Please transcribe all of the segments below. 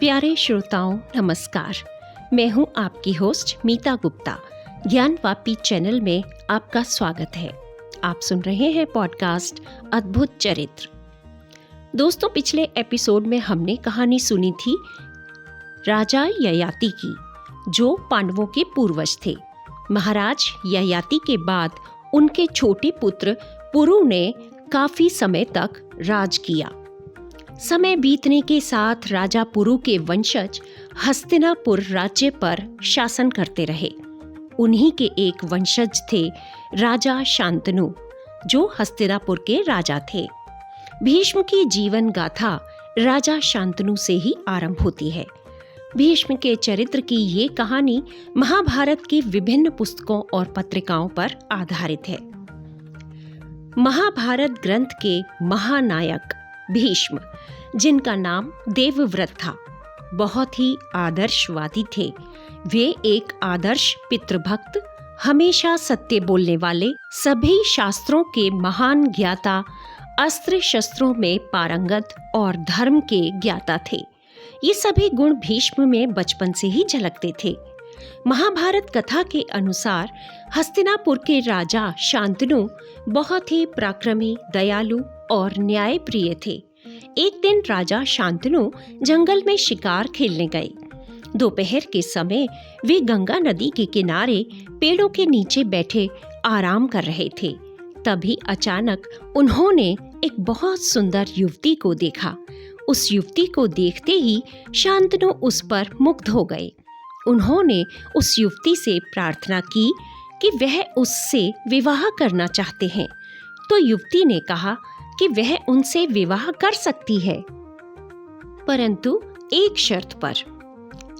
प्यारे श्रोताओं नमस्कार। मैं हूं आपकी होस्ट मीता गुप्ता। ज्ञानवापी चैनल में आपका स्वागत है। आप सुन रहे हैं पॉडकास्ट अद्भुत चरित्र। दोस्तों, पिछले एपिसोड में हमने कहानी सुनी थी राजा ययाति की, जो पांडवों के पूर्वज थे। महाराज ययाति के बाद उनके छोटे पुत्र पुरु ने काफी समय तक राज किया। समय बीतने के साथ राजा पुरु के वंशज हस्तिनापुर राज्य पर शासन करते रहे। उन्हीं के एक वंशज थे राजा शांतनु, जो हस्तिनापुर के राजा थे। भीष्म की जीवन गाथा राजा शांतनु से ही आरंभ होती है। भीष्म के चरित्र की ये कहानी महाभारत की विभिन्न पुस्तकों और पत्रिकाओं पर आधारित है। महाभारत ग्रंथ के महानायक भीष्म, जिनका नाम देवव्रत था, बहुत ही आदर्शवादी थे। वे एक आदर्श पितृभक्त, हमेशा सत्य बोलने वाले, सभी शास्त्रों के महान ज्ञाता, अस्त्र शस्त्रों में पारंगत और धर्म के ज्ञाता थे। ये सभी गुण भीष्म में बचपन से ही झलकते थे। महाभारत कथा के अनुसार हस्तिनापुर के राजा शांतनु बहुत ही पराक्रमी, दयालु और न्यायप्रिय थे। एक दिन राजा शांतनु जंगल में शिकार खेलने गए। दोपहर के समय वे गंगा नदी के किनारे पेड़ों के नीचे बैठे आराम कर रहे थे। तभी अचानक उन्होंने एक बहुत सुंदर युवती को देखा। उस युवती को देखते ही शांतनु उस पर मुग्ध हो गए। उन्होंने उस युवती से प्रार्थना की कि वह उससे विवाह करना चाहते हैं। तो युवती ने कहा कि वह उनसे विवाह कर सकती है, परंतु एक शर्त पर।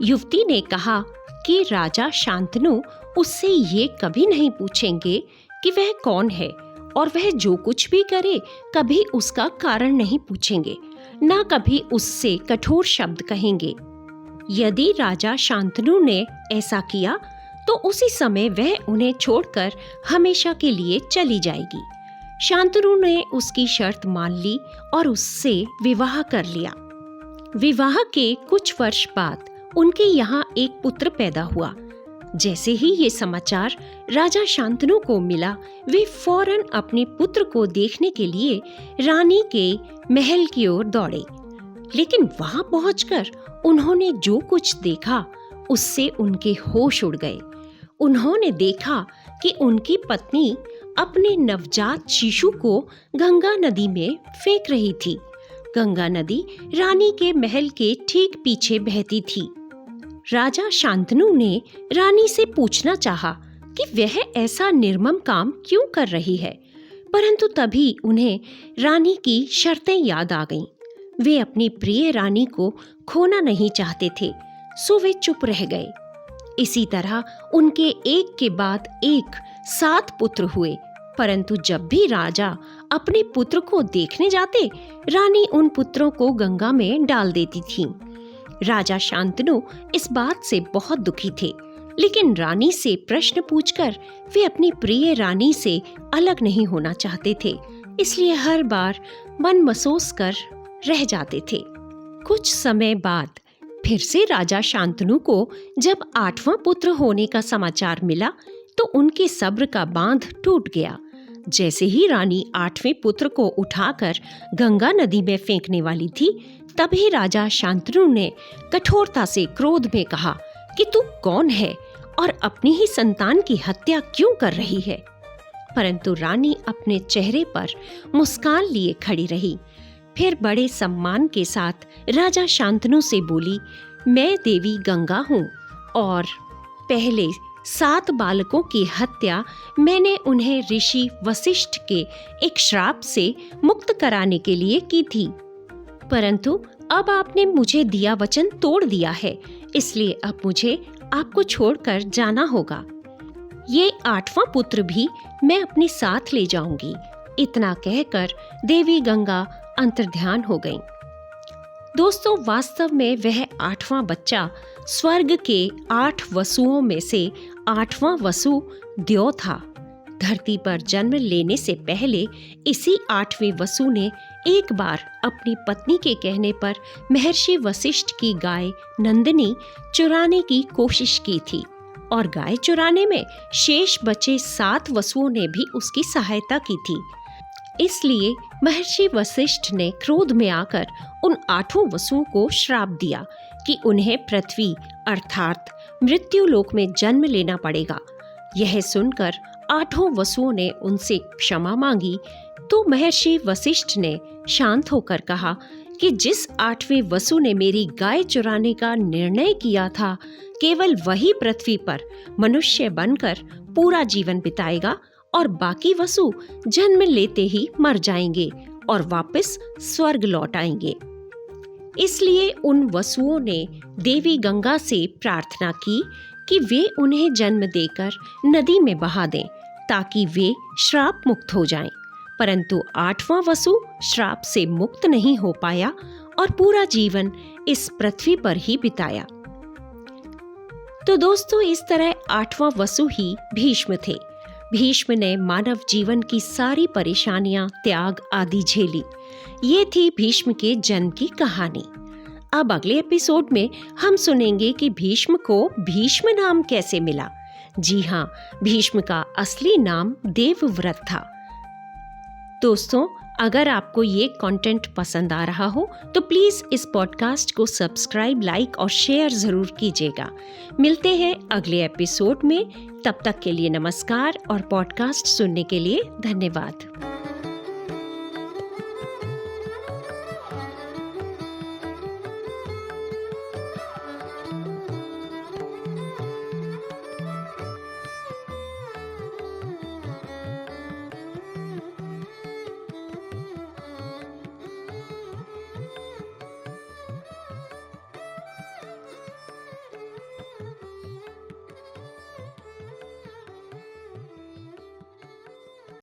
युवती ने कहा कि राजा शांतनु उससे ये कभी नहीं पूछेंगे कि वह कौन है, और वह जो कुछ भी करे कभी उसका कारण नहीं पूछेंगे, ना कभी उससे कठोर शब्द कहेंगे। यदि राजा शांतनु ने ऐसा किया तो उसी समय वह उन्हें छोड़कर हमेशा के लिए चली जाएगी। शांतनु ने उसकी शर्त मान ली और उससे विवाह कर लिया। विवाह के कुछ वर्ष बाद उनके यहाँ एक पुत्र पैदा हुआ। जैसे ही ये समाचार राजा शांतनु को मिला, वे फौरन अपने पुत्र को देखने के लिए रानी के महल की ओर दौड़े। लेकिन वहां पहुंचकर उन्होंने जो कुछ देखा उससे उनके होश उड़ गए। उन्होंने देखा कि उनकी पत्नी अपने नवजात शिशु को गंगा नदी में फेंक रही थी। गंगा नदी रानी के महल के ठीक पीछे बहती थी। राजा शांतनु ने रानी से पूछना चाहा कि वह ऐसा निर्मम काम क्यों कर रही है, परंतु तभी उन्हें रानी की शर्तें याद आ गईं। वे अपनी प्रिय रानी को खोना नहीं चाहते थे, सो वे चुप रह गए। इसी तरह उनके एक के बाद एक 7 पुत्र हुए, परंतु जब भी राजा अपने पुत्र को देखने जाते, रानी उन पुत्रों को गंगा में डाल देती थी। राजा शांतनु इस बात से बहुत दुखी थे, लेकिन रानी से प्रश्न पूछकर वे अपनी प्रिय रानी से अलग नहीं होना चाहते थे, इसलिए हर बार मन मसोस कर रह जाते थे। कुछ समय बाद फिर से राजा शांतनु को जब 8वां पुत्र होने का समाचार मिला तो उनके सब्र का बांध टूट गया। जैसे ही रानी 8वें पुत्र को उठाकर गंगा नदी में फेंकने वाली थी, तभी राजा शांतनु ने कठोरता से क्रोध में कहा कि तू कौन है और अपनी ही संतान की हत्या क्यों कर रही है। परंतु रानी अपने चेहरे पर मुस्कान लिए खड़ी रही। फिर बड़े सम्मान के साथ राजा शांतनु से बोली, मैं देवी गंगा हूँ और पहले 7 बालकों की हत्या मैंने उन्हें ऋषि वशिष्ठ के एक श्राप से मुक्त कराने के लिए की थी, परंतु अब आपने मुझे दिया वचन तोड़ दिया है, इसलिए अब मुझे आपको छोड़कर जाना होगा। ये 8वां पुत्र भी मैं अपने साथ ले जाऊंगी। इतना कहकर देवी गंगा अंतर्ध्यान हो गईं। दोस्तों, वास्तव में वह 8वां बच्चा स्वर्ग के 8 वसुओं में से 8वां वसु द्यौ था। धरती पर जन्म लेने से पहले इसी 8वें वसु ने एक बार अपनी पत्नी के कहने पर महर्षि वशिष्ठ की गाय नंदिनी चुराने की कोशिश की थी और गाय चुराने में शेष बचे 7 वसुओं ने भी उसकी सहायता की थी। इसलिए महर्षि वशिष्ठ ने क्रोध में आकर उन 8 वसुओं को श्राप दिया कि उन्हें पृथ्वी अर्थात मृत्युलोक में जन्म लेना पड़ेगा। यह सुनकर 8 वसुओं ने उनसे क्षमा मांगी तो महर्षि वशिष्ठ ने शांत होकर कहा कि जिस 8वें वसु ने मेरी गाय चुराने का निर्णय किया था, केवल वही पृथ्वी पर मनुष्य बनकर पूरा जीवन बिताएगा और बाकी वसु जन्म लेते ही मर जाएंगे और वापस स्वर्ग लौट आएंगे। इसलिए उन वसुओं ने देवी गंगा से प्रार्थना की कि वे उन्हें जन्म देकर नदी में बहा दें ताकि वे श्राप मुक्त हो जाएं। परंतु 8वां वसु श्राप से मुक्त नहीं हो पाया और पूरा जीवन इस पृथ्वी पर ही बिताया। तो दोस्तों, इस तरह 8वां वसु ही भीष्म थे। भीष्म ने मानव जीवन की सारी परेशानियां, त्याग आदि झेली। ये थी भीष्म के जन्म की कहानी। अब अगले एपिसोड में हम सुनेंगे कि भीष्म को भीष्म नाम कैसे मिला। जी हाँ, भीष्म का असली नाम देवव्रत था। दोस्तों, अगर आपको ये कंटेंट पसंद आ रहा हो तो प्लीज़ इस पॉडकास्ट को सब्सक्राइब, लाइक और शेयर ज़रूर कीजिएगा। मिलते हैं अगले एपिसोड में। तब तक के लिए नमस्कार और पॉडकास्ट सुनने के लिए धन्यवाद।